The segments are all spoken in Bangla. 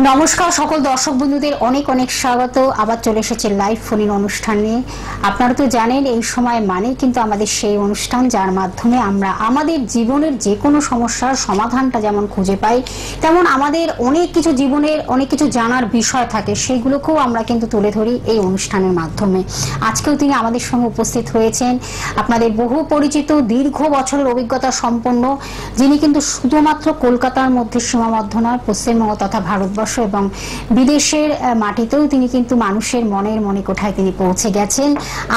নমস্কার সকল দর্শক বন্ধুদের অনেক অনেক স্বাগত। আবার চলে এসেছে লাইভ ফোন ইন অনুষ্ঠান নিয়ে। আপনারা তো জানেন এই সময় মানে কিন্তু আমাদের সেই অনুষ্ঠান যার মাধ্যমে আমরা আমাদের জীবনের যে কোনো সমস্যার সমাধানটা যেমন খুঁজে পাই, তেমন আমাদের অনেক কিছু জীবনের অনেক কিছু জানার বিষয় থাকে, সেইগুলোকেও আমরা কিন্তু তুলে ধরি এই অনুষ্ঠানের মাধ্যমে। আজকেও তিনি আমাদের সঙ্গে উপস্থিত হয়েছেন, আপনাদের বহু পরিচিত দীর্ঘ বছরের অভিজ্ঞতা সম্পন্ন, যিনি কিন্তু শুধুমাত্র কলকাতার মধ্যে সীমাবদ্ধ নয়, পশ্চিমবঙ্গ তথা ভারতবর্ষ এবং বিদেশের মাটিতেও তিনি কিন্তু মানুষের মনের মনে কোঠায় তিনি পৌঁছে গেছেন।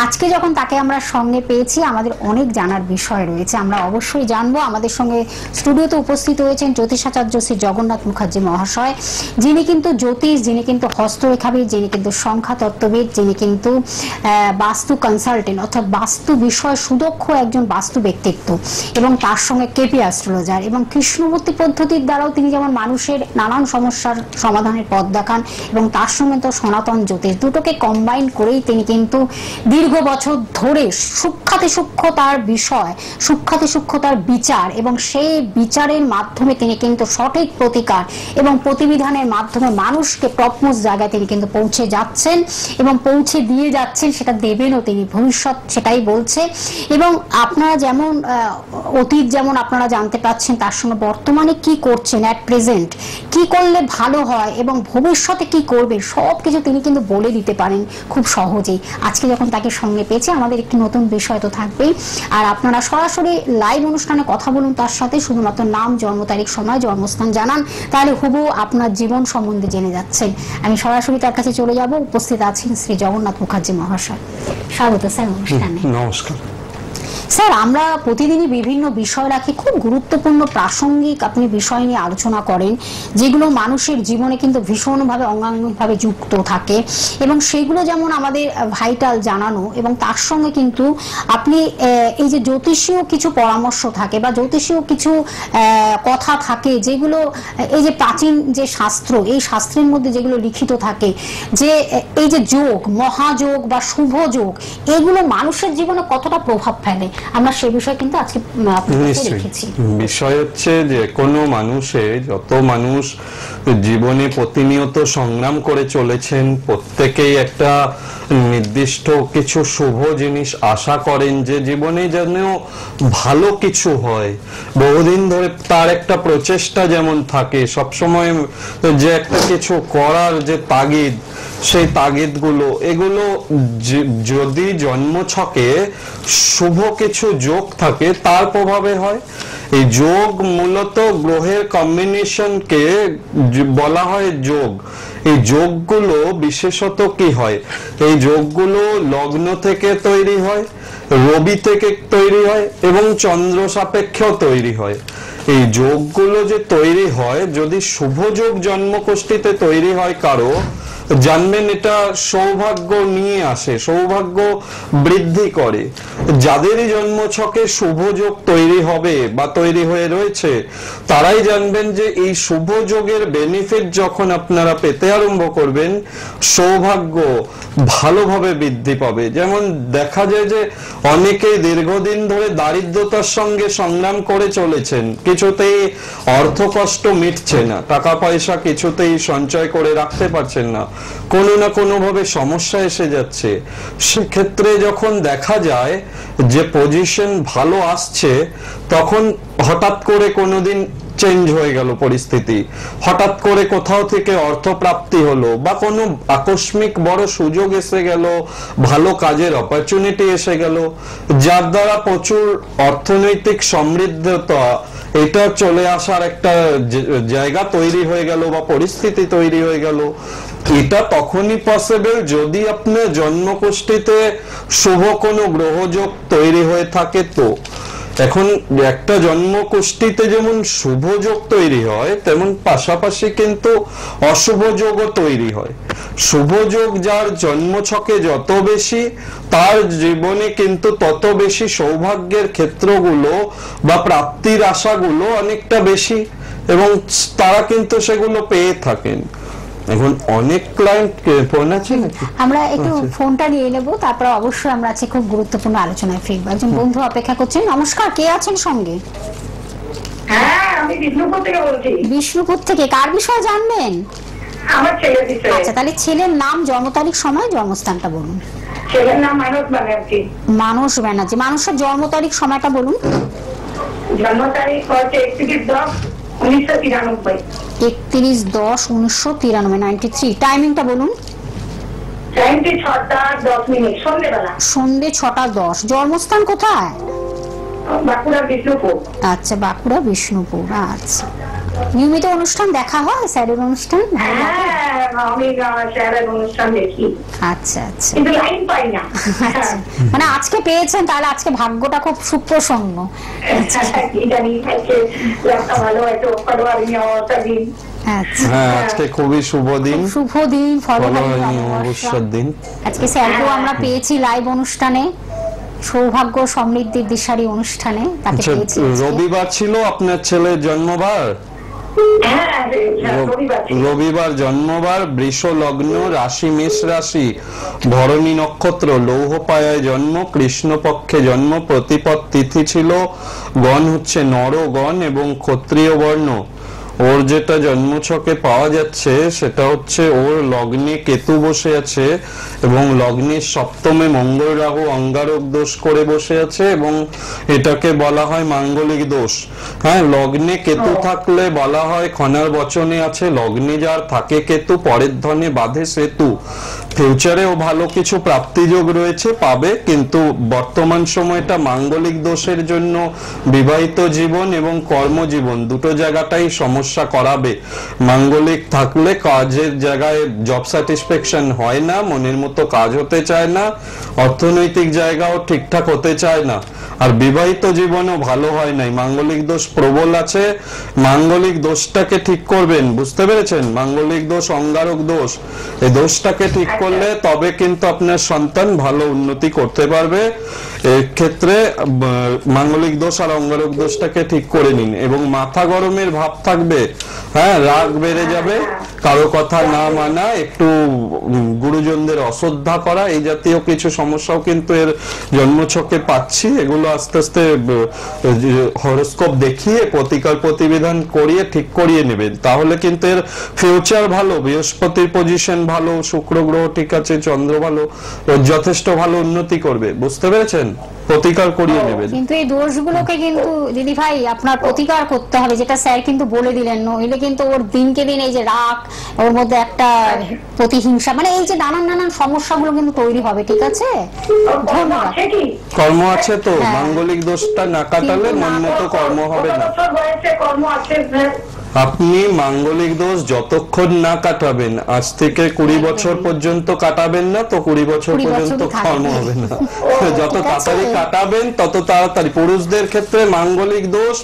আজকে যখন তাকে আমরা সঙ্গে পেয়েছি, আমাদের অনেক জানার বিষয় রয়েছে, আমরা অবশ্যই জানবো। আমাদের সঙ্গে স্টুডিওতে উপস্থিত হয়েছেন জ্যোতিষাচার্য শ্রী জগন্নাথ মুখার্জি মহাশয়, যিনি কিন্তু জ্যোতিষ, যিনি কিন্তু হস্তরেখাবিদ, যিনি কিন্তু সংখ্যা তত্ত্ববিদ, যিনি কিন্তু বাস্তু কনসালটেন্ট অর্থাৎ বাস্তু বিষয় সুদক্ষ একজন বাস্তু ব্যক্তিত্ব, এবং তার সঙ্গে কেপি অ্যাস্ট্রোলজার এবং কৃষ্ণমূর্তি পদ্ধতির দ্বারাও তিনি যেমন মানুষের নানান সমস্যার সমাধানের পথ দেখান, এবং তার সঙ্গে তো সনাতন জ্যোতিষ, দুটোকে কম্বাইন করেই তিনি কিন্তু দীর্ঘ বছর ধরে সূক্ষ্মাতি সূক্ষ্ম তার বিষয়, সূক্ষ্মাতি সূক্ষ্ম তার বিচার, এবং সেই বিচারের মাধ্যমে তিনি কিন্তু সঠিক প্রতিকার এবং প্রতিবিধানের মাধ্যমে মানুষকে টপমোস্ট জায়গায় তিনি কিন্তু পৌঁছে যাচ্ছেন এবং পৌঁছে দিয়ে যাচ্ছেন, সেটা দেবেনও তিনি, ভবিষ্যৎ সেটাই বলছে। এবং আপনারা যেমন অতীত যেমন আপনারা জানতে পাচ্ছেন, তার সঙ্গে বর্তমানে কি করছেন, অ্যাট প্রেজেন্ট কি করলে ভালো হয় এবং ভবিষ্যতে কি করবে, সব কিছু তিনি কিন্তু বলে দিতে পারেন খুব সহজেই। আজকে যখন তাকে সঙ্গে পেয়েছি, আমাদের একটি নতুন বিষয় তো থাকবেই, আর আপনারা সরাসরি লাইভ অনুষ্ঠানে কথা বলুন তার সাথে, শুধুমাত্র নাম, জন্ম তারিখ, সময়, জন্মস্থান জানান, তাহলে হুবহু আপনার জীবন সম্বন্ধে জেনে যাচ্ছেন। আমি সরাসরি তার কাছে চলে যাব। উপস্থিত আছেন শ্রী জগন্নাথ মুখার্জি মহাশয়, স্বাগত স্যার অনুষ্ঠানে। নমস্কার স্যার, আমরা প্রতিদিনই বিভিন্ন বিষয় রাখি, খুব গুরুত্বপূর্ণ প্রাসঙ্গিক আপনি বিষয় নিয়ে আলোচনা করেন, যেগুলো মানুষের জীবনে কিন্তু ভীষণভাবে অঙ্গাঙ্গিকভাবে যুক্ত থাকে, এবং সেগুলো যেমন আমাদের ভাইটাল জানানো, এবং তার সঙ্গে কিন্তু আপনি এই যে জ্যোতিষীয় কিছু পরামর্শ থাকে বা জ্যোতিষীয় কিছু কথা থাকে, যেগুলো এই যে প্রাচীন যে শাস্ত্র, এই শাস্ত্রের মধ্যে যেগুলো লিখিত থাকে, যে এই যে যোগ, মহাযোগ বা শুভ যোগ, এগুলো মানুষের জীবনে কতটা প্রভাব ফেলে, আমরা সেই বিষয় কিন্তু আজকে লিখেছি। বিষয় হচ্ছে যে কোনো মানুষে, যত মানুষ জীবনে প্রতিনিয়ত সংগ্রাম করে চলেছেন, প্রত্যেকেই একটা নির্দিষ্ট কিছু শুভ জিনিস আশা করেন, যে জীবনে যেন ভালো কিছু হয়। বহুদিন ধরে তার একটা প্রচেষ্টা যেমন থাকে, সবসময় যে একটা কিছু করার যে তাগিদ, সেই তাগিদগুলো, এগুলো যদি জন্মছকে শুভ কিছু যোগ থাকে তার প্রভাবে হয়। এই যোগ মূলত গ্রহের কম্বিনেশনকে বলা হয় যোগ। এই যোগগুলো বিশেষত কি হয়, এই যোগগুলো লগ্ন থেকে তৈরি হয়, রবি থেকে তৈরি হয় এবং চন্দ্র সাপেক্ষেও তৈরি হয়। এই যোগগুলো যে তৈরি হয়, যদি শুভ যোগ জন্মকুষ্ঠিতে তৈরি হয় কারো, জানবেন এটা সৌভাগ্য নিয়ে আসে, সৌভাগ্য বৃদ্ধি করে। যাদেরই জন্মছকে শুভ যোগ তৈরি হবে বা তৈরি হয়ে রয়েছে, তারাই জানবেন যে এই শুভ যোগের বেনিফিট যখন আপনারা পেতে আরম্ভ করবেন, সৌভাগ্য ভালোভাবে বৃদ্ধি পাবে। যেমন দেখা যায় যে অনেকেই দীর্ঘদিন ধরে দারিদ্রতার সঙ্গে সংগ্রাম করে চলেছেন, কিছুতেই অর্থকষ্ট মিটছে না, টাকা পয়সা কিছুতেই সঞ্চয় করে রাখতে পারছেন না, কোনো না কোনো ভাবে সমস্যা এসে যাচ্ছে। সেক্ষেত্রে যখন দেখা যায় যে পজিশন ভালো আসছে, তখন হঠাৎ করে কোনোদিন চেঞ্জ হয়ে গেল পরিস্থিতি, হঠাৎ করে কোথাও থেকে অর্থপ্রাপ্তি হলো বা কোনো আকস্মিক বড় সুযোগ এসে গেল, ভালো কাজের অপরচুনিটি এসে গেল, যার দ্বারা প্রচুর অর্থনৈতিক সমৃদ্ধতা এটা চলে আসার একটা জায়গা তৈরি হয়ে গেল বা পরিস্থিতি তৈরি হয়ে গেল। এটা তখনই পসিবল যদি আপনার জন্মকুষ্ঠিতে শুভ কোনো গ্রহযোগ তৈরি হয়ে থাকে। তো এখন একটা জন্মকুষ্ঠিতে যেমন শুভ যোগ তৈরি হয়, তেমন পাশাপাশি কিন্তু অশুভ যোগও তৈরি হয়। শুভ যোগ যার জন্মছকে যত বেশি, তার জীবনে কিন্তু তত বেশি সৌভাগ্যের ক্ষেত্রগুলো বা প্রাপ্তির আশাগুলো অনেকটা বেশি, এবং তারা কিন্তু সেগুলো পেয়ে থাকেন। এখন অনেক ক্লায়েন্ট ফোন আছে নাকি, আমরা একটু ফোনটা নিয়ে নেব, তারপর অবশ্যই আমরা আজকে খুব গুরুত্বপূর্ণ আলোচনায় ফিরব। একজন বন্ধু অপেক্ষা করছেন। নমস্কার, কে আছেন সঙ্গে? হ্যাঁ, আমি বিষ্ণুপুর থেকে বলছি। বিষ্ণুপুর থেকে কার বিষয়ে জানবেন? আমার ছেলের বিষয়ে। আচ্ছা, তাহলে ছেলের নাম, জন্ম তারিখ, সময়, জন্মস্থানটা বলুন। ছেলের নাম মানস ব্যানার্জি। মানস ব্যানার্জি। মানুষের জন্ম তারিখ, সময়টা বলুন। জন্ম তারিখ হচ্ছে 31/10/1993। 31/10/1993, 93। টাইমিংটা বলুন। 6:10 সন্ধ্যেবেলা। সন্ধ্যে 6:10। জন্মস্থান কোথায়? বাঁকুড়া বিষ্ণুপুর। আচ্ছা, বাঁকুড়া বিষ্ণুপুর। আচ্ছা, নিয়মিত অনুষ্ঠান দেখা হয়, স্যারের অনুষ্ঠান? হ্যাঁ, আমি স্যারের অনুষ্ঠান দেখি। আচ্ছা আচ্ছা। কিন্তু লাইন পাই না। আচ্ছা, মানে আজকে পেয়েছেন, তাহলে আজকে ভাগ্যটা খুব সুপ্রসন্ন। কি জানি আজকে একটা ভালো একটা ফটোয়ারি অবস্থা দিন। আচ্ছা, হ্যাঁ, আজকে খুবই শুভ দিন, শুভ দিন, ফলহারি অমাবস্যার দিন। আজকে স্যারকেও আমরা পেয়েছি লাইভ অনুষ্ঠানে, সৌভাগ্য সমৃদ্ধির দিশারি অনুষ্ঠানে তাকে আচ্ছা, পেয়েছি। রবিবার ছিল আপনার ছেলের জন্মবার? রবিবার জন্মবার, বৃষ লগ্ন, রাশি মেষ রাশি, ভরণী নক্ষত্র, লৌহপায়ায় জন্ম, কৃষ্ণপক্ষে জন্ম, প্রতিপদ তিথি ছিল, গণ হচ্ছে নরগণ এবং ক্ষত্রিয় বর্ণ। ওর যেটা জন্মছকে পাওয়া যাচ্ছে সেটা হচ্ছে ওর লগ্নে কেতু বসে আছে এবং লগ্নের সপ্তমে মঙ্গল রাহু অঙ্গারক দোষ করে বসে আছে এবং এটাকে বলা হয় মাঙ্গলিক দোষ। হ্যাঁ, লগ্নে কেতু থাকলে বলা হয়, খনার বচনে আছে, লগ্নে যার থাকে কেতু পরের ধনে বাঁধে সেতু। ফিউচারেও ভালো কিছু প্রাপ্তিযোগ রয়েছে, পাবে, কিন্তু বর্তমান সময়টা মাঙ্গলিক দোষের জন্য বিবাহিত জীবন এবং কর্মজীবন দুটো জায়গাটাই সমস্যা করাবে। মাঙ্গলিক থাকলে কাজের জায়গায় জব স্যাটিসফ্যাকশন হয় না, মনের মতো কাজ হতে চায় না, অর্থনৈতিক জায়গাও ঠিকঠাক হতে চায় না, আর বিবাহিত জীবনও ভালো হয় নাই। মাঙ্গলিক দোষ প্রবল আছে। মাঙ্গলিক দোষটাকে ঠিক করবেন, বুঝতে পেরেছেন? মাঙ্গলিক দোষ অঙ্গারক দোষ, এই দোষটাকে ঠিক করলে তবে কিন্তু আপনার সন্তান ভালো উন্নতি করতে পারবে। এক্ষেত্রে মাঙ্গলিক দোষ আর অঙ্গারক দোষটাকে ঠিক করে নিন এবং মাথা গরমের ভাব থাকবে। হ্যাঁ, রাগ বেড়ে যাবে, কারো কথা না মানা, একটু গুরুজনদের অশ্রদ্ধা করা, এই জাতীয় কিছু সমস্যাও কিন্তু এর জন্মছকে পাচ্ছি। এগুলো আস্তে আস্তে হরোস্কোপ দেখিয়ে প্রতিকার প্রতিবিধান করিয়ে ঠিক করিয়ে নেবেন, তাহলে কিন্তু এর ফিউচার ভালো। বৃহস্পতির পজিশন ভালো, শুক্র গ্রহ ঠিক আছে, চন্দ্র ভালো, যথেষ্ট ভালো উন্নতি করবে। বুঝতে পেরেছেন? প্রতিকার করিয়ে নেবেন। কিন্তু এই দোষগুলোকে কিন্তু দিদি ভাই আপনার প্রতিকার করতে হবে, যেটা স্যার কিন্তু বলে দিলেন, নইলে কিন্তু ওর দিনকে দিন এই যে রাগ, ওর মধ্যে একটা প্রতিহিংসা, মানে এই যে নানান নানান সমস্যাগুলো কিন্তু তৈরি হবে। ঠিক আছে, ধন্যবাদ। কর্ম আছে তো, মাঙ্গলিক দোষটা না কাটালে মন মতো কর্ম হবে না। আপনি মাঙ্গলিক দোষ যতক্ষণ না কাটাবেন, আজ থেকে 20 বছর পর্যন্ত কাটাবেন না তো 20 বছর পর্যন্ত কর্ম হবে না। যত তাড়াতাড়ি কাটাবেন তত তাড়াতাড়ি। পুরুষদের ক্ষেত্রে মাঙ্গলিক দোষ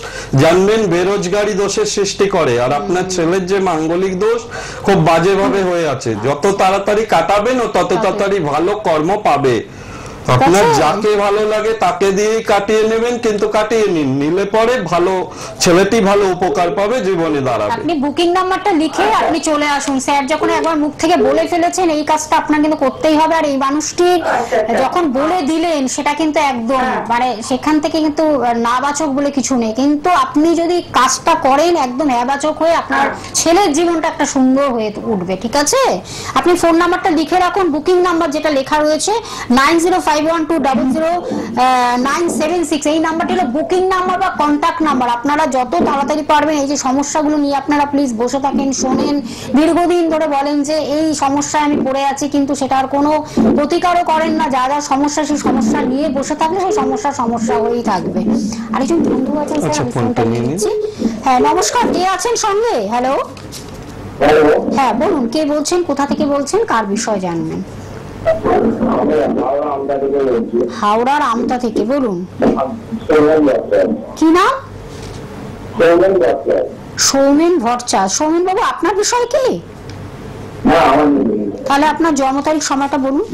জানবেন বেরোজগারি দোষের সৃষ্টি করে, আর আপনার ছেলের যে মাঙ্গলিক দোষ খুব বাজেভাবে হয়ে আছে, যত তাড়াতাড়ি কাটাবেন ও তত তাড়াতাড়ি ভালো কর্ম পাবে। আপনার যাকে ভালো লাগে তাকে দিয়েই কাটিয়ে নেবেন, কিন্তু কাটিয়ে নিন, নিলে পরে ভালো ছেলেটি ভালো উপকার পাবে, জীবনে দাঁড়াবে। আপনি বুকিং নাম্বারটা লিখে আপনি চলে আসুন। স্যার যখন একবার মুখ থেকে বলে ফেলেছেন, এই কাজটা আপনার কিন্তু করতেই হবে। আর এই মানুষটি যখন বলে দিলেন, সেটা কিন্তু একদম মানে সেখান থেকে কিন্তু নাবাচক বলে কিছু নেই, কিন্তু আপনি যদি কাজটা করেন একদম হ্যাবাচক হয়ে আপনার ছেলের জীবনটা একটা সুন্দর হয়ে উঠবে। ঠিক আছে, আপনি ফোন নাম্বারটা লিখে রাখুন। বুকিং নাম্বার যেটা লেখা রয়েছে 9051200976, এই নাম্বারটি হলো বুকিং নাম্বার বা কন্টাক্ট নাম্বার। আপনারা যত তাড়াতাড়ি পারবেন এই যে সমস্যাগুলো নিয়ে আপনারা প্লিজ বসে থাকেন, শোনেন, দীর্ঘদিন ধরে বলেন যে এই সমস্যায় আমি পড়ে আছি, কিন্তু সেটার কোনো প্রতিকারও করেন না। যা যা সমস্যা, সেই সমস্যা নিয়ে বসে থাকলে সেই সমস্যা হয়েই থাকবে। আরেকজন বন্ধু আছেন স্যার, আমি ফোনটা নিয়ে নিচ্ছি। হ্যাঁ, নমস্কার, কে আছেন সঙ্গে? হ্যালো, হ্যাঁ বলুন, কে বলছেন, কোথা থেকে বলছেন, কার বিষয় জানবেন? হাওড়ার আমতা থেকে, বলুন। কি নাম? সৌমেন ভট্টাচার্য। সৌমেন বাবু, আপনার বিষয় কি? তাহলে আপনার জন্ম তারিখ, সময়টা বলুন।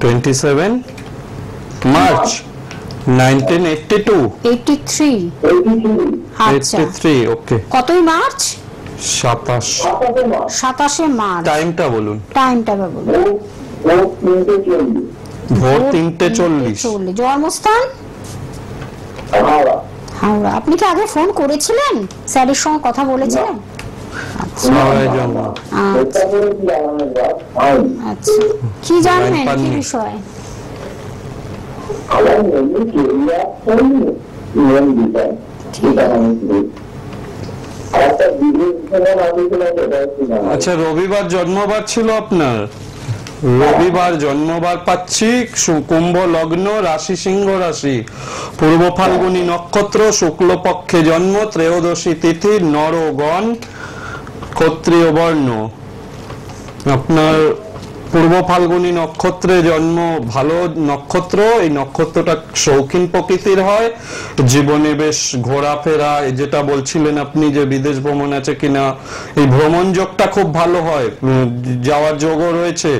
27 মার্চ 1982। 83। আচ্ছা, 83, ওকে। কতই মার্চ? 27 মার্চ। টাইমটা বলুন। টাইমটা বলুন। ভোর 3:40। জন্মস্থান? হাওড়া। আপনি কি আগে ফোন করেছিলেন, স্যারের সঙ্গে কথা বলেছিলেন? আচ্ছা আচ্ছা, আচ্ছা কি জানবেন, কি বিষয়? আচ্ছা, রবিবার জন্মবার ছিল আপনার? রবিবার জন্মবার পাচ্ছি, কুম্ভ লগ্ন, রাশি সিংহ রাশি, পূর্ব ফাল্গুনী নক্ষত্র, শুক্লপক্ষে জন্ম, ত্রয়োদশী তিথি, নরগণ, ক্ষত্রিয় বর্ণ। আপনার পূর্ব ফাল্গুনী নক্ষত্রে জন্ম, ভালো নক্ষত্র। এই নক্ষত্রটা শৌখিন প্রকৃতির হয়, জীবনে বেশ ঘোরাফেরা, যেটা বলছিলেন আপনি যে বিদেশ ভ্রমণ আছে কিনা, এই ভ্রমণ যোগটা খুব ভালো হয়, যাওয়ার যোগও রয়েছে,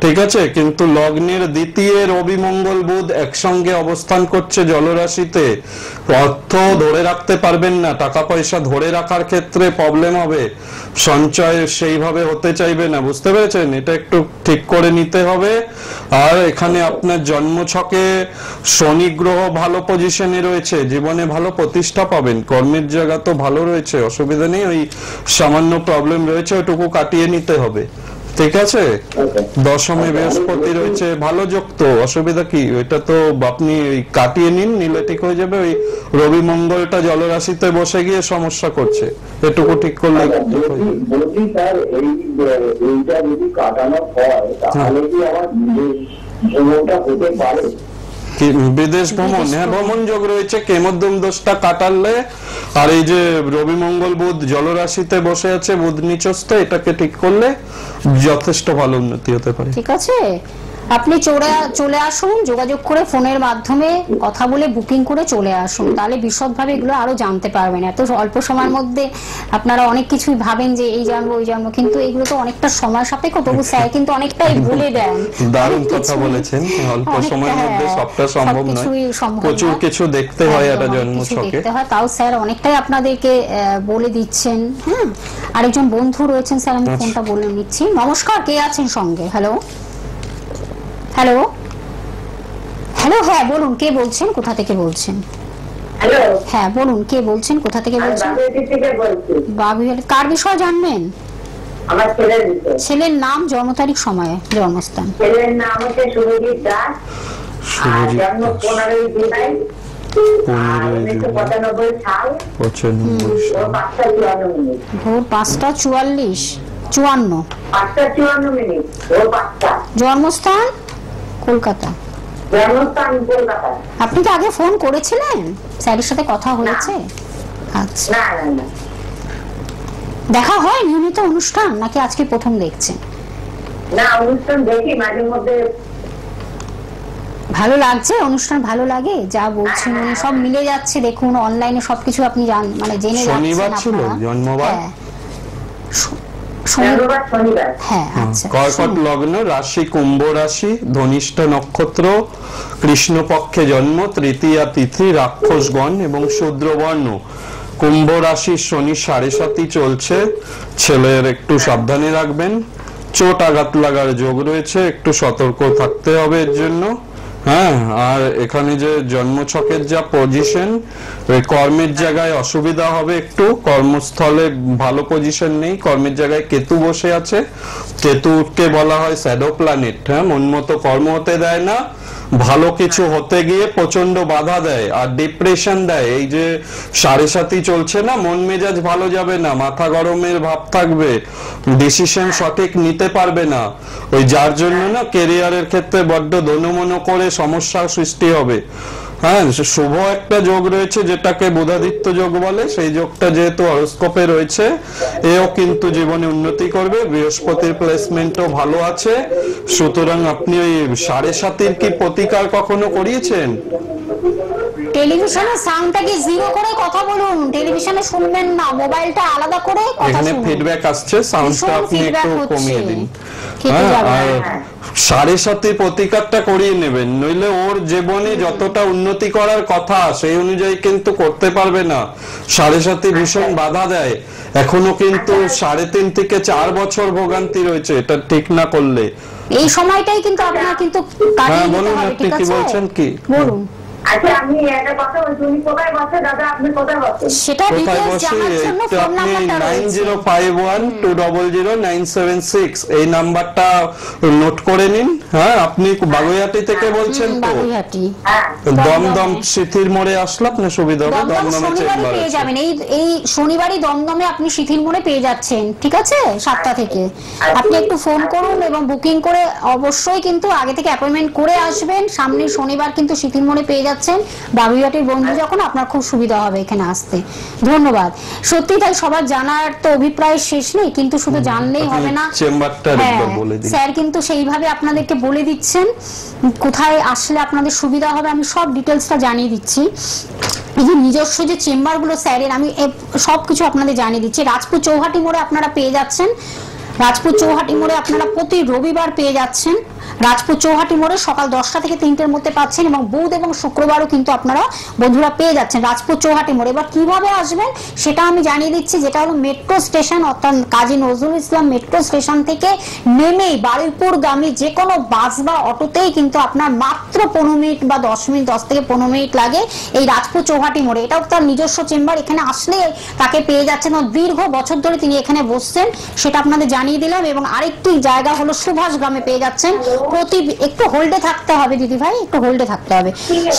ঠিক আছে। কিন্তু লগ্নের দ্বিতীয় রবি মঙ্গল বুধ একসঙ্গে অবস্থান করছে জলরাশিতে, অর্থ ধরে রাখতে পারবেন না, টাকা পয়সা ধরে রাখার ক্ষেত্রে প্রবলেম হবে, সঞ্চয় সেইভাবে হতে চাইবে না, বুঝতে পেরেছেন? এটা একটু ঠিক করে নিতে হবে। আর এখানে আপনার জন্মছকে শনি গ্রহ ভালো পজিশনে রয়েছে, জীবনে ভালো প্রতিষ্ঠা পাবেন, কর্মের জায়গা তো ভালো রয়েছে, অসুবিধা নেই। ওই সামান্য প্রবলেম রয়েছে, ওইটুকু কাটিয়ে নিতে হবে, ঠিক আছে। দশমে বৃহস্পতি রয়েছে, ভালো যুক্ত, অসুবিধা কি? ওইটা তো আপনি কাটিয়ে নিন, নিলে ঠিক হয়ে যাবে। ওই রবি মঙ্গলটা জলরাশিতে বসে গিয়ে সমস্যা করছে, এটুকু ঠিক করলে ঠিক হয়ে যাবে। বলছি স্যার, এইটা যদি কাটানো হয় তাহলে কি আমার ভ্রমণটা হতে পারে? বিদেশ ভ্রমণ, হ্যাঁ ভ্রমণ যোগ রয়েছে, কেমোদ্যম দোষটা কাটালে। আর এই যে রবি মঙ্গল বুধ জলরাশিতে বসে আছে, বুধ নিচস্থ, এটাকে ঠিক করলে যথেষ্ট ভালো উন্নতি হতে পারে। ঠিক আছে, আপনি চলে আসুন, যোগাযোগ করে ফোনের মাধ্যমে কথা বলে বুকিং করে চলে আসুন, তাহলে বিশদভাবে এগুলো আরো জানতে পারবেন। এত অল্প সময়ের মধ্যে আপনারা অনেক কিছুই ভাবেন যে এই জানবো ওই জানবো, কিন্তু এগুলো তো অনেকটা সময় সাপেক্ষ, তবু স্যার কিন্তু অনেকটাই বলে দেন। দারুণ কথা বলেছেন, অল্প সময়ের মধ্যে সবটা সম্ভব নয়, প্রচুর কিছু দেখতে হয় একটা জন্মছকে, তাও স্যার অনেকটাই আপনাদেরকে বলে দিচ্ছেন। হ্যাঁ, আরেকজন বন্ধু রয়েছেন স্যার, আমি ফোনটা বলে নিচ্ছি। নমস্কার, কে আছেন সঙ্গে? হ্যালো হ্যালো হ্যালো, হ্যাঁ বলুন, কে বলছেন, কোথা থেকে বলছেন? হ্যালো, হ্যাঁ বলুন, কে বলছেন, কোথা থেকে বলছেন? বাবুইহাট। কার বিষয় জানবেন? আমার ছেলের বিষয়। ছেলের নাম, জন্ম তারিখ, সময়, জন্মস্থান। ছেলের নাম হচ্ছে শুভজিৎ দাস, আর জন্ম 15 জুলাই 1995 সাল, ভোর 5:54 মিনিট। ভোর 5:44, 54, 5:54 মিনিট, ভোর 5টা। জন্মস্থান কলকাতা। জন্মস্থান কলকাতা। আপনি কি আগে ফোন করেছিলেন? স্যারের সাথে কথা হয়েছে? আচ্ছা, না না না, দেখা হয় নিয়মিত অনুষ্ঠান, নাকি আজকে প্রথম দেখছেন? না অনুষ্ঠান দেখি মাঝে মধ্যে। ভালো লাগছে অনুষ্ঠান? ভালো লাগে যা বলছেন, সব মিলে যাচ্ছে, দেখুন অনলাইনে সবকিছু আপনি মানে জেনে যাচ্ছেন। শনিবার ছিল জন্মবার? শনিবার। হ্যাঁ, আচ্ছা। কর্কট লগ্ন, রাশি কুম্ভ রাশি, ধনিষ্ঠ নক্ষত্র, কৃষ্ণপক্ষে জন্ম, তৃতীয়া তিথি, রাক্ষসগণ এবং শূদ্রবর্ণ। কুম্ভ রাশির শনি 7.5 চলছে, ছেলের একটু সাবধানে রাখবেন, চোট আঘাত লাগার যোগ রয়েছে, একটু সতর্ক থাকতে হবে এর জন্য। হ্যাঁ, আর এখানে যে জন্মছকের যা পজিশন, কর্মের জায়গায় অসুবিধা হবে একটু, কর্মস্থলে ভালো পজিশন নেই, কর্মের জায়গায় কেতু বসে আছে। কেতুকে বলা হয় শ্যাডো প্ল্যানেট, হ্যাঁ, মন মতো কর্ম হতে দেয় না, ভালো কিছু হতে গিয়ে প্রচন্ড বাধা দেয় আর ডিপ্রেশন দেয়। এই যে 7.5 চলছে না, মন মেজাজ ভালো যাবে না, মাথা গরমের ভাব থাকবে, ডিসিশন সঠিক নিতে পারবে না, ওই যার জন্য না ক্যারিয়ারের ক্ষেত্রে বড্ড দোনমনো করে সমস্যার সৃষ্টি হবে। হ্যাঁ, শুভ একটা যোগ রয়েছে যেটাকে বুধাদিত্য যোগ বলে, সেই যোগটা যেহেতু হরোস্কোপে রয়েছে, এও কিন্তু জীবনে উন্নতি করবে। বৃহস্পতির প্লেসমেন্টও ভালো আছে, সুতরাং আপনি ওই 7.5 কি প্রতিকার কখনো করিয়েছেন? টেলিভিশনের সাউন্ডটাকে জিরো করে কথা বলুন, টেলিভিশনে শুনবেন না, মোবাইলটা আলাদা করে কথা শুনুন। এখানে ফিডব্যাক আসছে, সাউন্ডটা আপনি একটু কমিয়ে দিন। আর 7.5 প্রতিকারটা করিয়ে নেবেন, নইলে ওর জীবনে যতটা উন্নতি করার কথা সেই অনুযায়ী কিন্তু করতে পারবে না। 7.5 ভীষণ বাধা দেয়, এখনো কিন্তু 3.5 থেকে 4 বছর ভোগান্তি রয়েছে এটা ঠিক না করলে। এই সময়টাই কিন্তু আপনার কিন্তু কাটিয়ে নিতে হবে, ঠিক আছে? কি বলছেন? কি বলুন? আচ্ছা আমি একটা কথা বলছি, উনি কোথায় বসে দাদা, আপনি কোথায় বসেন? সেটা কোথায় ডিটেইলস বসে? জানার জন্য একটু ফোন আপনি নাম্বারটা রয়েছে 9051200976 এই নাম্বারটা নোট করে নিন। হ্যাঁ, আপনি বাগুইহাটি থেকে বলছেন তো? বাগুইহাটি হ্যাঁ দমদম সিথির মোড়ে আসলে আপনার সুবিধা হবে। দমদম দমদমে শনিবারই চেম্বার পেয়ে আছে। যাবেন, এই শনিবারই দমদমে আপনি শিথির মোড়ে পেয়ে যাচ্ছেন, ঠিক আছে, 7টা থেকে। আপনি একটু ফোন করুন এবং বুকিং করে অবশ্যই কিন্তু আগে থেকে অ্যাপয়েন্টমেন্ট করে আসবেন। সামনে শনিবার কিন্তু শিথির মোড়ে পেয়ে যাচ্ছেন। বাগুইহাটির বন্ধু যখন, আপনার খুব সুবিধা হবে এখানে আসতে। ধন্যবাদ। সত্যি তাই, সবার জানার তো অভিপ্রায় শেষ নেই, কিন্তু শুধু জানলেই হবে না। চেম্বারটা একবার বলে দিন। স্যার কিন্তু সেইভাবে আপনাদেরকে বলে দিচ্ছেন কোথায় আসলে আপনাদের সুবিধা হবে। আমি সব ডিটেলসটা জানিয়ে দিচ্ছি। এই যে নিজস্ব যে চেম্বারগুলো স্যারের, আমি সবকিছু আপনাদের জানিয়ে দিচ্ছি। রাজপুর চৌহাটি মোড়ে আপনারা পেয়ে যাচ্ছেন, রাজপুর চৌহাটি মোড়ে আপনারা প্রতি রবিবার পেয়ে যাচ্ছেন। রাজপুর চৌহাটি মোড়ে সকাল 10টা থেকে 3টের মধ্যে পাচ্ছেন, এবং বুধ এবং শুক্রবারও কিন্তু আপনারা বন্ধুরা পেয়ে যাচ্ছেন রাজপুর চৌহাটি মোড়ে। এবার কিভাবে আসবেন সেটা আমি জানিয়ে দিচ্ছি, যেটা হলো মেট্রো স্টেশন, অর্থাৎ কাজী নজরুল ইসলাম মেট্রো স্টেশন থেকে নেমেই বারুইপুর গামী যে কোনো বাস বা অটোতেই কিন্তু আপনার মাত্র 15 মিনিট বা 10 মিনিট, 10 থেকে 15 মিনিট লাগে এই রাজপুর চৌহাটি মোড়ে। এটাও তার নিজস্ব চেম্বার, এখানে আসলে তাকে পেয়ে যাচ্ছেন। দীর্ঘ বছর ধরে তিনি এখানে বসছেন, সেটা আপনাদের জানিয়ে দিলাম। এবং আরেকটি জায়গা হলো সুভাষ গ্রামে পেয়ে যাচ্ছেন। একটু হোল্ডে থাকতে হবে দিদি ভাই, একটু হোল্ডে থাকতে হবে।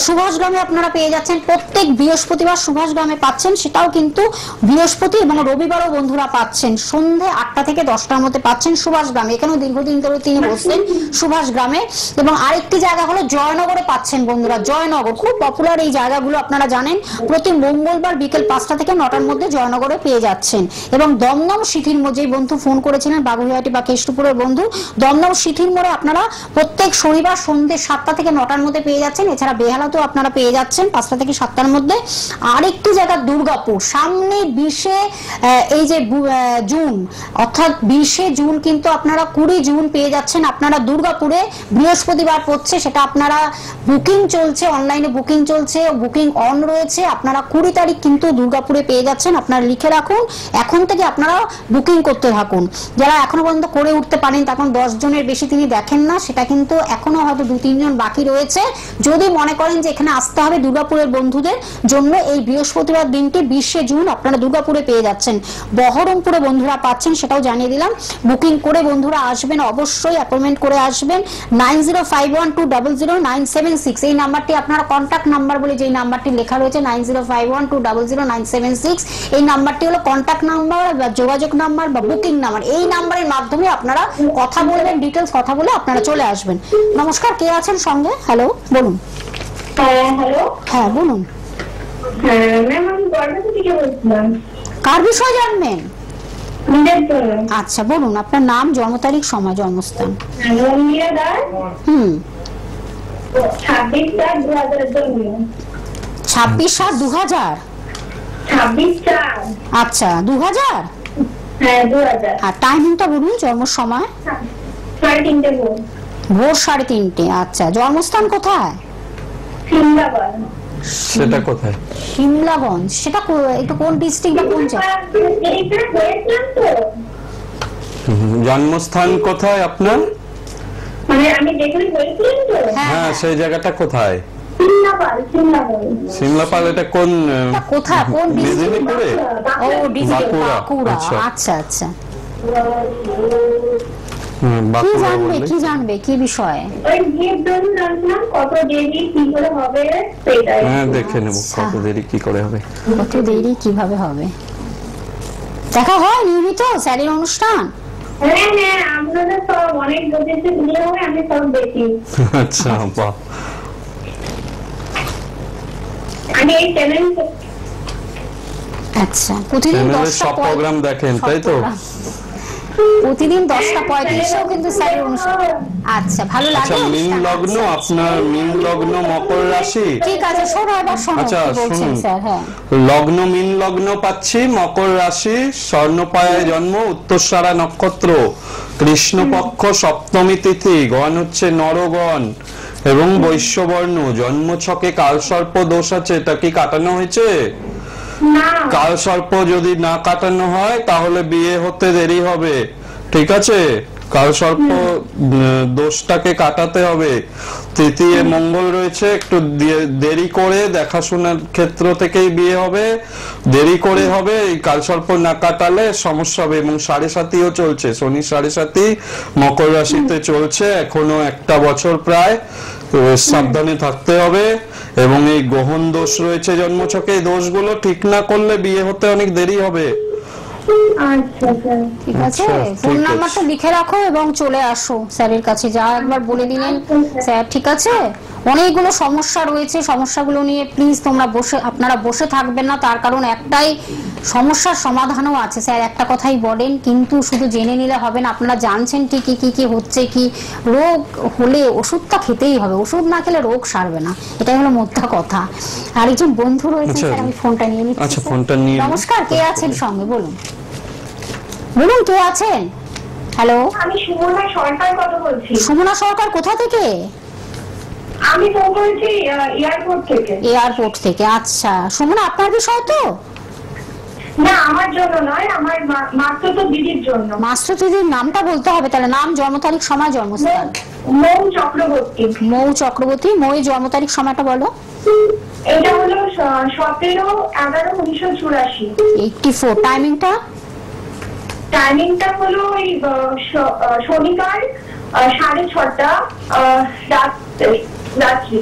সুভাষ গ্রামে আপনারা পেয়ে যাচ্ছেন প্রত্যেক বৃহস্পতিবার সুভাষ গ্রামে পাচ্ছেন, সেটাও কিন্তু বৃহস্পতি এবং রবিবারও বন্ধুরা পাচ্ছেন। সন্ধ্যে 8টা থেকে 10টার মধ্যে পাচ্ছেন সুভাষ গ্রামে। এখানেও দীর্ঘদিন ধরে তিনি বসছেন সুভাষ গ্রামে। এবং আরেকটি জায়গা হলো জয়নগরে পাচ্ছেন বন্ধুরা, জয়নগর খুব পপুলার এই জায়গাগুলো, আপনারা জানেন। প্রতি মঙ্গলবার বিকেল 5টা থেকে 9টার মধ্যে জয়নগরে পেয়ে যাচ্ছেন। এবং দমদম শিথির মোড়ে, যে বন্ধু ফোন করেছিলেন বাগুইহাটি বা কেষ্টপুরের বন্ধু, দমদম শিথির মোড়ে আপনারা প্রত্যেক শনিবার সন্ধ্যে 7টা থেকে 9টার মধ্যে পেয়ে যাচ্ছেন। এছাড়া বেহালাতেও আপনারা পেয়ে যাচ্ছেন 5টা থেকে 7টার মধ্যে। আরেকটি জায়গা দুর্গাপুর, সামনে 20 এই যে জুন, অর্থাৎ 20 জুন কিন্তু আপনারা 20 জুন পেয়ে যাচ্ছেন আপনারা দুর্গাপুরে। বৃহস্পতিবার পড়ছে, সেটা আপনারা বুকিং চলছে, অনলাইনে বুকিং চলছে, বুকিং অন রয়েছে। আপনারা 20 তারিখ কিন্তু দুর্গাপুরে পেয়ে যাচ্ছেন। আপনারা লিখে রাখুন, এখন থেকে আপনারা বুকিং করতে থাকুন। যারা এখনো পর্যন্ত করে উঠতে পারেন, তখন 10 জনের বেশি তিনি দেখেন না, সেটা কিন্তু এখনো হয়তো 2-3 জন বাকি রয়েছে। যদি মনে করেন যে এখানে আসতে হবে দুর্গাপুরের বন্ধুদের জন্য, এই বৃহস্পতিবার দিনটি 20 জুন আপনারা দুর্গাপুরে পেয়ে যাচ্ছেন। বহরমপুরে বন্ধুরা পাচ্ছেন, সেটাও জানিয়ে দিলাম। বুকিং করে বন্ধুরা আসবেন, অবশ্যই অ্যাপয়েন্টমেন্ট করে আসবেন। 9051200976 এই নাম্বারটি আপনারা কন্ট্যাক্ট নাম্বার বলে যে নাম্বারটি লেখা রয়েছে 9051200976, এই নাম্বারটি হলো কন্ট্যাক্ট নাম্বার বা যোগাযোগ নাম্বার বা বুকিং নাম্বার। এই নাম্বারের মাধ্যমে আপনারা কথা বলবেন, ডিটেলস কথা বলে আপনারা চলে আসবেন। নমস্কার, কে আছেন সঙ্গে? হ্যালো, বলুন। হ্যালো, হ্যাঁ বলুন, ম্যাম আমি গর্ভবতী থেকে বলছিলাম। কার বিষয় জানবেন? নিজের জন্য। আচ্ছা বলুন, আপনার নাম, জন্ম তারিখ, সময়, জন্মস্থান। রঙ্গিয়া দাস, 26/4/2000 জন্ম। 26/7/2000। 26/4। আচ্ছা 2000। হ্যাঁ 2000। আর টাইমিংটা বলুন, জন্ম সময়। 3:30 ভোর। ভোর 3:30। আচ্ছা, জন্মস্থান কোথায়? সিমলাগঞ্জ। সেটা কোথায়? সিমলাগঞ্জ, সেটা একটু কোন ডিস্ট্রিক্ট বা কোন জায়গা? এইটা হয়েছিলাম তো। জন্মস্থান কোথায় আপনার? মানে আমি যেখানে হয়েছিলাম তো। হ্যাঁ, সেই জায়গাটা কোথায়? সিমলাগঞ্জ। সিমলাপাল, এটা কোন? এটা কোথায়, কোন ডিস্ট্রিক্ট? মেদিনীপুরে? ও ডিস্ট্রিক্ট বাঁকুড়া। বাঁকুড়া। আচ্ছা। আচ্ছা আচ্ছা। কি বাঁকুড়া জানবে, বললে? কি জানবে, কি বিষয়ে? ওই বিয়ের জন্য জানলাম কত দেরি কি করে হবে সেটাই। হ্যাঁ, দেখে নেব কত দেরি কি করে হবে। কত দেরি কিভাবে হবে। দেখা হয় নিয়মিত স্যারের অনুষ্ঠান? হ্যাঁ হ্যাঁ, আপনাদের সব অনেক বছর বিয়ে হয়, আমি সব দেখি। আচ্ছা, বাহ। আমি এই চ্যানেল আচ্ছা প্রতিদিন চ্যানেলের সব প্রোগ্রাম দেখেন তাই তো? প্রতিদিন 10:35-এও কিন্তু স্যারের অনুষ্ঠান। আচ্ছা ভালো আচ্ছা, লাগে। মীন লগ্ন, আপনার মীন লগ্ন মকর রাশি। ঠিক আছে, শোনো এবার শোনো আচ্ছা, কি বলছেন শুনুন। স্যার। হ্যাঁ, লগ্ন মীন লগ্ন পাচ্ছি, মকর রাশি, স্বর্ণপায়ায় জন্ম, উত্তরসারা নক্ষত্র, কৃষ্ণপক্ষ সপ্তমী তিথি, গণ হচ্ছে নরগণ এবং বৈশ্যবর্ণ। জন্ম ছকে কালসর্প দোষ আছে, এটা কি কাটানো হয়েছে? কালসর্প যদি না কাটানো হয় তাহলে বিয়ে হতে দেরি হবে, ঠিক আছে? কালসর্প দোষটাকে কাটাতে হবে। তৃতীয় মঙ্গল রয়েছে, একটু দেরি করে, দেখাশোনার ক্ষেত্র থেকেই বিয়ে হবে, দেরি করে হবে, এই কালসর্প না কাটালে সমস্যা হবে। এবং 7.5ও চলছে, শনি 7.5 মকর রাশিতে চলছে এখনো 1 বছর প্রায়, সাবধানে থাকতে হবে। এবং এই গ্রহণ দোষ রয়েছে জন্মছকে, এই দোষগুলো ঠিক না করলে বিয়ে হতে অনেক দেরি হবে। ঠিক আছে, ফোন নাম্বারটা লিখে রাখো এবং চলে আসো স্যারের কাছে, যা একবার বলে দিলেন স্যার। ঠিক আছে, অনেকগুলো সমস্যা রয়েছে, সমস্যাগুলো নিয়ে প্লিজ আপনারা বসে থাকবেন না, তার কারণ একটাই, সমস্যার সমাধানও আছে। স্যার একটা কথাই বলেন, কিন্তু শুধু জেনে নিলে হবে না, আপনারা জানছেন ঠিকই কি কি হচ্ছে, কি রোগ হলে ওষুধটা খেতেই হবে, ওষুধ না খেলে রোগ সারবে না, এটাই হলো মোদ্দা কথা। আর একজন বন্ধু রয়েছে, স্যার আমি ফোনটা নিয়ে নিচ্ছি। আচ্ছা, ফোনটা নিয়ে। নমস্কার, কে আছেন সঙ্গে, বলুন বলুন কে আছেন? হ্যালো, আমি সুমনা সরকার কথা বলছি। সুমনা সরকার কোথা থেকে? আমি ফোন করেছি এয়ারপোর্ট থেকে। এয়ারপোর্ট থেকে, আচ্ছা। সুমনা আপনার বিষয় তো? না, আমার জন্য নয়, আমার মাত্র তো দিদির জন্য। মাস্টার দিদির নামটা বলতে হবে তাহলে, নাম, জন্ম তারিখ, সময়, জন্মস্থান। মৌ চক্রবর্তী। মৌ চক্রবর্তী। মৌয়ের জন্ম তারিখ, সময়টা বলো। এটা হলো 17/11/1984। 84। টাইমিংটা? টাইমিংটা হলো ওই শনিবার 6:30 রাত্রি,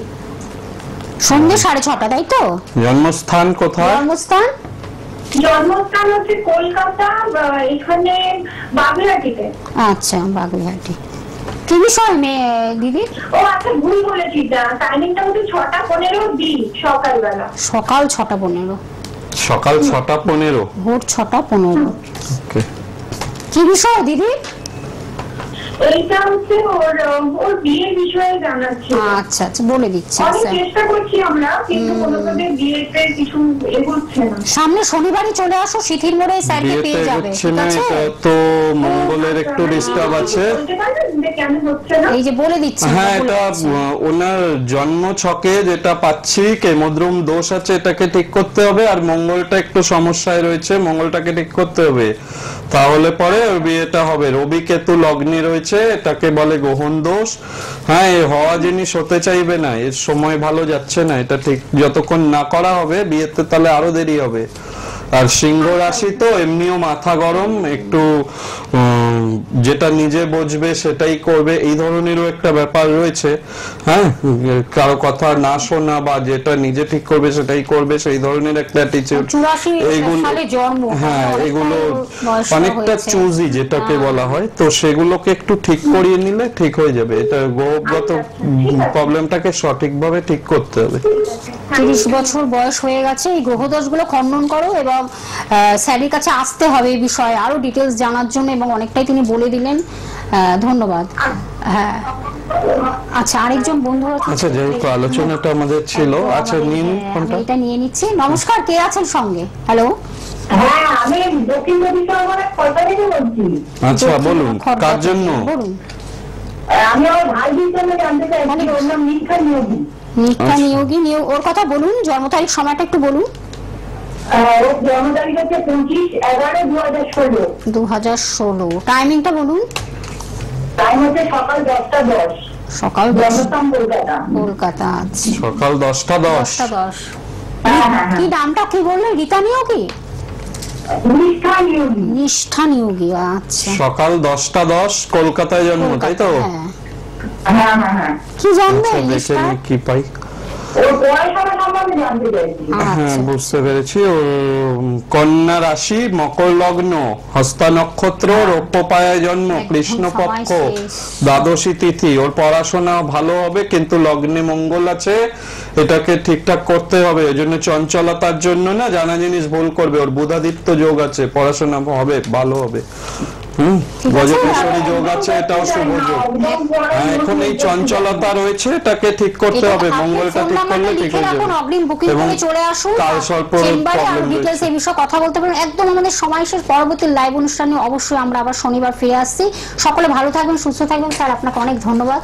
সন্ধ্যে 6:30, তাই তো? জন্মস্থান কোথায়? জন্মস্থান হচ্ছে কলকাতা, এখানে বাগুইআটিতে। আচ্ছা, বাগুইআটি। কি বিষয় মেয়ে দিদি? ও আচ্ছা, ভুল বলেছি, টাইমিংটা হচ্ছে 6:15 দিন সকালবেলা। সকাল 6:15। সকাল 6:15, ভোর 6:15। ওকে। কি বিষয় দিদি? এইটা হচ্ছে ওর বিয়ের বিষয়ে জানাচ্ছি। আচ্ছা আচ্ছা, বলে দিচ্ছি অনেক স্যার। চেষ্টা করছি আমরা, কিন্তু কোনোভাবে বিয়েতে কিছু এগোচ্ছে না। সামনে শনিবারই চলে আসো, শিথির মোড়ে স্যারকে পেয়ে যাবে। ঠিক আছে, তো মঙ্গলের একটু ডিস্টার্ব আছে। বলতে পারবেন যে কেন হচ্ছে না? এই যে বলে দিচ্ছি। হ্যাঁ, এটা ওনার জন্ম ছকে যেটা পাচ্ছি কেমদ্রুম দোষ আছে, এটাকে ঠিক করতে হবে। আর মঙ্গলটা একটু সমস্যায় রয়েছে, মঙ্গলটাকে ঠিক করতে হবে, তাহলে পরে ওর বিয়েটা হবে। রবি কেতু লগ্নে রয়েছে, এটাকে বলে গ্রহণ দোষ। হ্যাঁ, এ হওয়া জিনিস হতে চাইবে না, এর সময় ভালো যাচ্ছে না, এটা ঠিক যতক্ষণ না করা হবে বিয়েতে তাহলে আরো দেরি হবে। আর সিংহ রাশি তো এমনিও মাথা গরম, একটু যেটা নিজে বুঝবে সেটাই করবে, এই ধরনেরও একটা ব্যাপার রয়েছে। হ্যাঁ, কারো কথা না শোনা বা যেটা নিজে ঠিক করবে সেটাই করবে, সেই ধরনের একটা অ্যাটিটিউড। 84 সালে জন্ম। হ্যাঁ, এগুলো অনেকটা চুজি যেটাকে বলা হয়, তো সেগুলোকে একটু ঠিক করিয়ে নিলে ঠিক হয়ে যাবে। এটা গ্রহগত প্রবলেমটাকে সঠিকভাবে ঠিক করতে হবে। 30 বছর বয়স হয়ে গেছে, এই গ্রহদোষগুলো খণ্ডন করো এবং স্যারের কাছে আসতে হবে এই বিষয়ে আরো ডিটেলস জানার জন্য, এবং অনেকটাই তিনি বলে দিলেন। ধন্যবাদ। হ্যাঁ, আচ্ছা, আরেকজন বন্ধু আছে। আচ্ছা, যেহেতু আলোচনাটা আমাদের ছিল, আচ্ছা নিন ফোনটা। এটা নিয়ে নিচ্ছি। নমস্কার, কে আছেন সঙ্গে? হ্যালো। হ্যাঁ, আমি দক্ষিণ চব্বিশ পরগনার খড়দা থেকে বলছি। আচ্ছা, বলুন কার জন্য? বলুন। আমি আমার ভাইজির জন্য জানতে চাইছি, ওর নাম নিক্ষা নিয়োগী। নিক্ষা নিয়োগী, ওর কথা বলুন, জন্ম তারিখ, সময়টা একটু বলুন। ওর জন্ম তারিখ হচ্ছে 25/11/2016। 2016। টাইমিংটা বলুন। টাইম হচ্ছে সকাল 10:10। সকাল 10। জন্মস্থান কলকাতা। কলকাতা। আচ্ছা, সকাল 10:10। 10:10। হ্যাঁ, কি নামটা কি বললেন? রীতা নিয়োগী? নিষ্ঠা নিয়োগী। নিষ্ঠা নিয়োগী। আচ্ছা, সকাল 10:10, কলকাতায় জন্ম, তাই তো? হ্যাঁ হ্যাঁ হ্যাঁ। কি জানবেন? আচ্ছা, দেখে নি কি পাই। ওর পড়াশোনা সম্বন্ধে জানতে চাইছি। হ্যাঁ, বুঝতে পেরেছি। ও কন্যা রাশি, মকর লগ্ন, হস্তা নক্ষত্র, রৌপ্য পায়ায় জন্ম, কৃষ্ণপক্ষ, দ্বাদশী তিথি। ওর পড়াশোনা ভালো হবে, কিন্তু লগ্নে মঙ্গল আছে, এটাকে ঠিকঠাক করতে হবে। ওই জন্য চঞ্চলতার জন্য না, জানা জিনিস ভুল করবে। ওর বুধাদিত্য যোগ আছে, পড়াশোনা হবে, ভালো হবে। গজকেশ্বরী যোগ আছে, এটাও শুভ যোগ। হ্যাঁ, এখন এই চঞ্চলতা রয়েছে, এটাকে ঠিক করতে হবে। মঙ্গলটা ঠিক করলে ঠিক হয়ে যাবে। অগ্রিম বুকিং করে চলে আসুন কালসর্পের চেম্বারে, আর প্রবলেম ডিটেইলস এই বিষয়ে কথা বলতে পারেন। একদম আমাদের সময় শেষ। পরবর্তী লাইভ অনুষ্ঠানে অবশ্যই আমরা আবার শনিবার ফিরে আসছি। সকলে ভালো থাকবেন, সুস্থ থাকবেন। স্যার, আপনাকে অনেক ধন্যবাদ।